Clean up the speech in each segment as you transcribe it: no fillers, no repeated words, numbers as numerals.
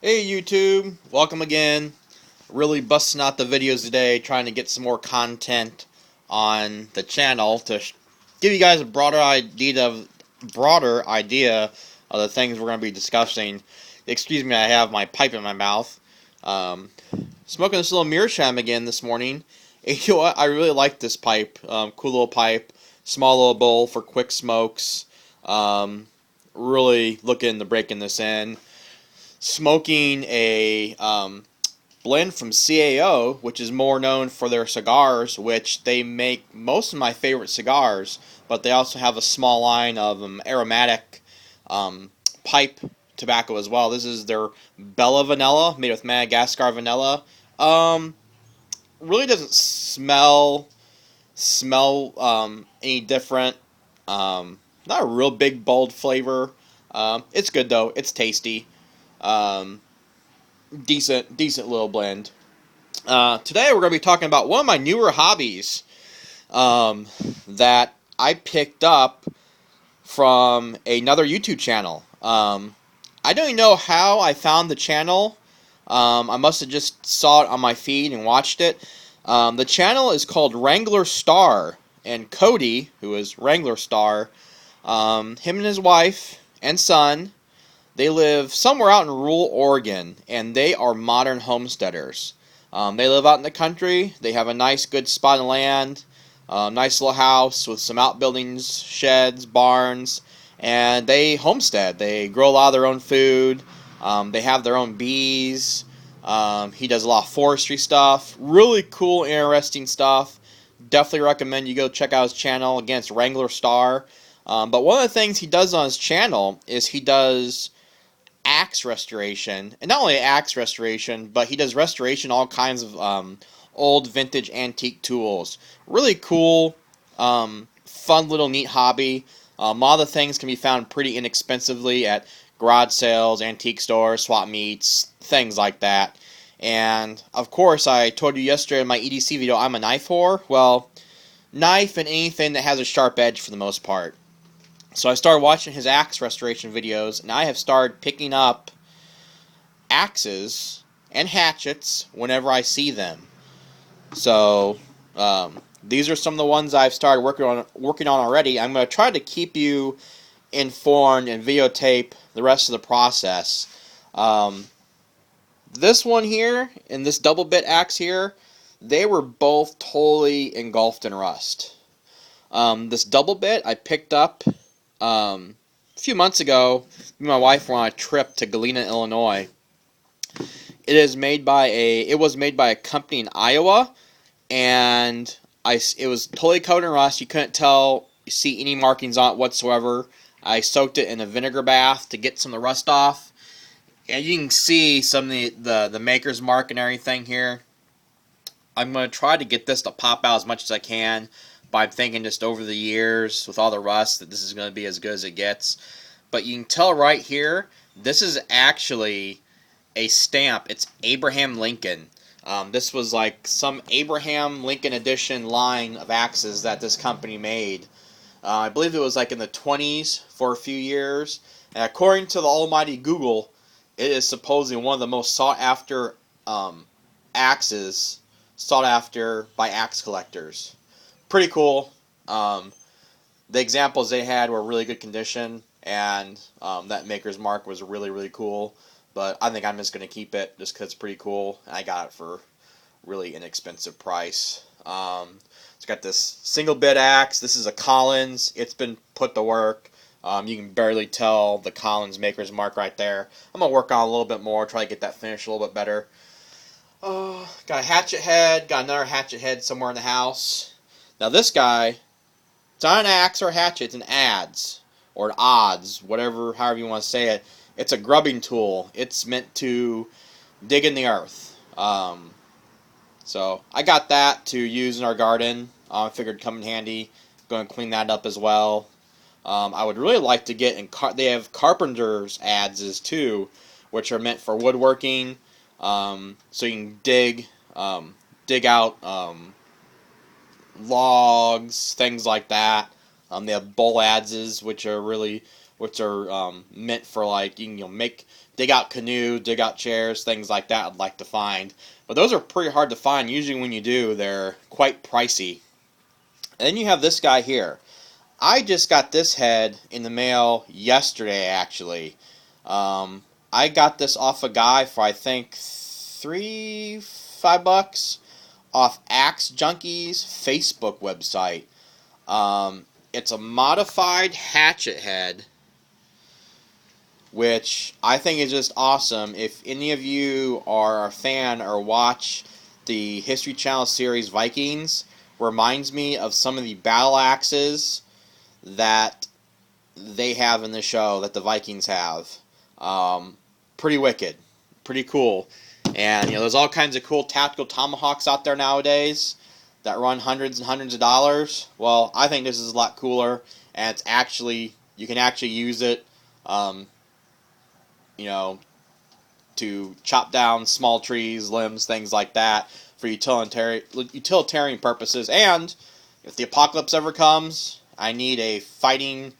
Hey YouTube, welcome again. Really busting out the videos today, trying to get some more content on the channel to give you guys a broader idea of the things we're going to be discussing. Excuse me, I have my pipe in my mouth. Um, Smoking this little meerschaum again this morning. And you know what? I really like this pipe. Cool little pipe, small little bowl for quick smokes. Really looking to breaking this in. Smoking a blend from CAO, which is more known for their cigars, which they make most of my favorite cigars, but they also have a small line of aromatic pipe tobacco as well. This is their Bella Vanilla, made with Madagascar vanilla. Um, Really doesn't smell any different. Not a real big bold flavor. It's good though. It's tasty. Um, decent little blend. Today we're going to be talking about one of my newer hobbies that I picked up from another YouTube channel. I don't even know how I found the channel. I must have just saw it on my feed and watched it. The channel is called Wrangler Star, and Cody, who is Wrangler Star, him and his wife and son, they live somewhere out in rural Oregon, and they are modern homesteaders. They live out in the country. They have a nice, good spot of land, nice little house with some outbuildings, sheds, barns, and they homestead. They grow a lot of their own food. They have their own bees. He does a lot of forestry stuff. Really cool, interesting stuff. Definitely recommend you go check out his channel. Again, it's Wrangler Star. But one of the things he does on his channel is he does axe restoration, and not only axe restoration, but he does restoration all kinds of old vintage antique tools. Really cool, fun little neat hobby. A lot of the things can be found pretty inexpensively at garage sales, antique stores, swap meets, things like that. And of course, I told you yesterday in my EDC video I'm a knife whore. Well, knife and anything that has a sharp edge for the most part. So I started watching his axe restoration videos, and I have started picking up axes and hatchets whenever I see them. So these are some of the ones I've started working on already. I'm going to try to keep you informed and videotape the rest of the process. Um, this one here and this double bit axe here, they were both totally engulfed in rust. This double bit I picked up a few months ago. Me and my wife were on a trip to Galena, Illinois. It was made by a company in Iowa, and it was totally covered in rust. You couldn't see any markings on it whatsoever. I soaked it in a vinegar bath to get some of the rust off, and you can see some of the maker's mark and everything here. I'm going to try to get this to pop out as much as I can, but I'm thinking just over the years with all the rust that this is going to be as good as it gets. But you can tell right here, this is actually a stamp. It's Abraham Lincoln. This was like some Abraham Lincoln edition line of axes that this company made. I believe it was like in the 20s for a few years. And according to the almighty Google, it is supposedly one of the most sought after axes sought after by axe collectors. Pretty cool. The examples they had were really good condition, and that maker's mark was really, really cool. But I think I'm just going to keep it just because it's pretty cool, and I got it for a really inexpensive price. It's got this single bit axe. This is a Collins. It's been put to work. You can barely tell the Collins maker's mark right there. I'm going to work on it a little bit more, try to get that finished a little bit better. Got a hatchet head. Got another hatchet head somewhere in the house. Now this guy, it's not an axe or a hatchet. It's an adze or an odds, however you want to say it. It's a grubbing tool. It's meant to dig in the earth. So I got that to use in our garden. I figured it'd come in handy. Going to clean that up as well. I would really like to get they have carpenter's adzes too, which are meant for woodworking. So you can dig out logs, things like that. They have bowl adzes, which are really which are meant for like you can dig out canoes, dig out chairs, things like that. I'd like to find, but those are pretty hard to find. Usually when you do, they're quite pricey. And then you have this guy here. I just got this head in the mail yesterday, actually. I got this off a guy for, I think, $5 off Axe Junkie's Facebook website. It's a modified hatchet head, which I think is just awesome. If any of you are a fan or watch the History Channel series Vikings, reminds me of some of the battle axes that they have in the show, that the Vikings have. Pretty wicked, pretty cool. And there's all kinds of cool tactical tomahawks out there nowadays that run hundreds and hundreds of dollars. Well, I think this is a lot cooler, and it's actually, you can actually use it to chop down small trees, limbs, things like that for utilitarian purposes. And if the apocalypse ever comes, I need a fighting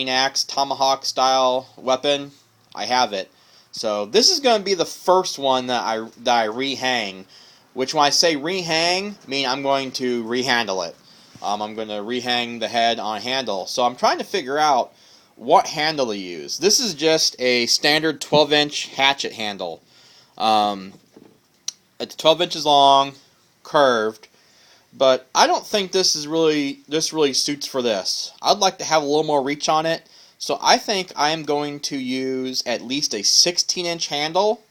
axe, tomahawk style weapon. I have it. So this is going to be the first one that I rehang. Which, when I say rehang, I mean I'm going to rehandle it. I'm going to rehang the head on a handle. So I'm trying to figure out what handle to use. This is just a standard 12-inch hatchet handle. It's 12 inches long, curved. But I don't think this really suits for this. I'd like to have a little more reach on it. So I think I am going to use at least a 16-inch handle.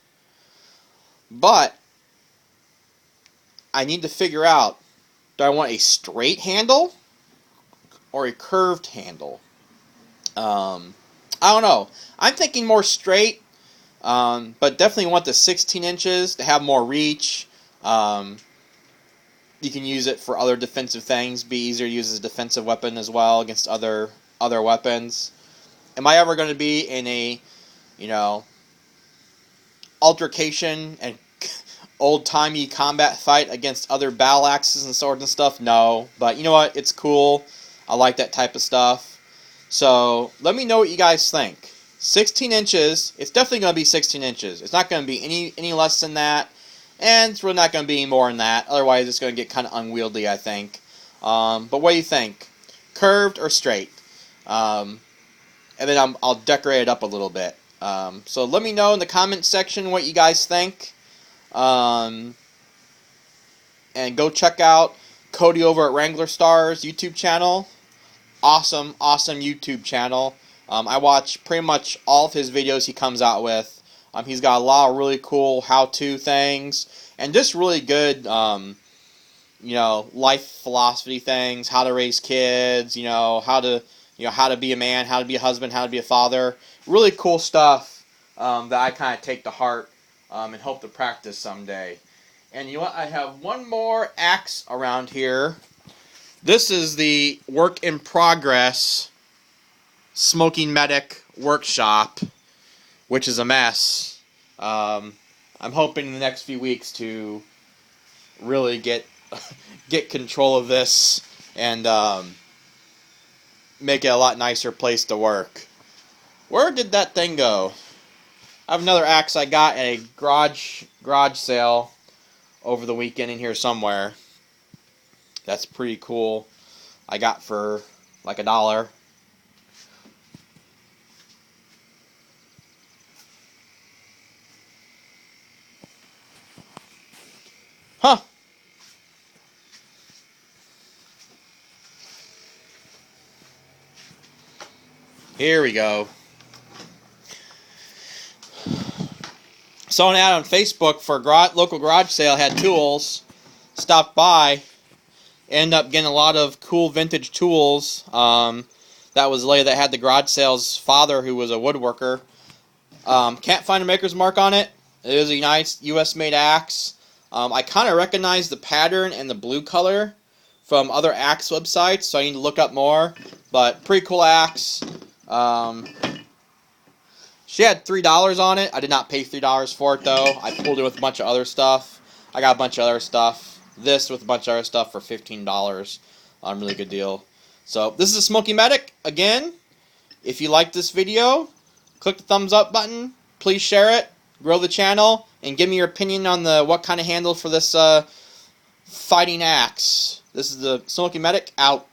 But I need to figure out, do I want a straight handle or a curved handle? I don't know. I'm thinking more straight, but definitely want the 16 inches to have more reach. You can use it for other defensive things. Be easier to use as a defensive weapon as well against other weapons. Am I ever going to be in a, altercation and old-timey combat fight against other battle axes and swords and stuff? No. But you know what? It's cool. I like that type of stuff. So let me know what you guys think. 16 inches. It's definitely going to be 16 inches. It's not going to be any less than that. And it's really not going to be any more than that. Otherwise, it's going to get kind of unwieldy, I think. But what do you think? Curved or straight? And then I'll decorate it up a little bit. So let me know in the comment section what you guys think. And go check out Cody over at Wrangler Stars YouTube channel. Awesome YouTube channel. I watch pretty much all of his videos he comes out with. He's got a lot of really cool how-to things and just really good, life philosophy things. How to raise kids. How to be a man, how to be a husband, how to be a father. Really cool stuff that I kind of take to heart and hope to practice someday. And you know what? I have one more axe around here. This is the work in progress Smoking Medic workshop, which is a mess. I'm hoping in the next few weeks to really get control of this and make it a lot nicer place to work. Where did that thing go? I have another axe I got at a garage sale over the weekend in here somewhere. That's pretty cool. I got for like $1. Huh. Here we go. Saw an ad on Facebook for a local garage sale, had tools. Stopped by. Ended up getting a lot of cool vintage tools. That was the lady that had the garage sale's father, who was a woodworker. Can't find a maker's mark on it. It is a nice US-made axe. I kind of recognize the pattern and the blue color from other axe websites, so I need to look up more. But pretty cool axe. She had $3 on it. I did not pay $3 for it, though. I pulled it with a bunch of other stuff. I got a bunch of other stuff. This with a bunch of other stuff for $15. Really good deal. So this is a Smoky Medic again. If you like this video, click the thumbs up button. Please share it, grow the channel, and give me your opinion on what kind of handle for this fighting axe. This is the Smoky Medic, out.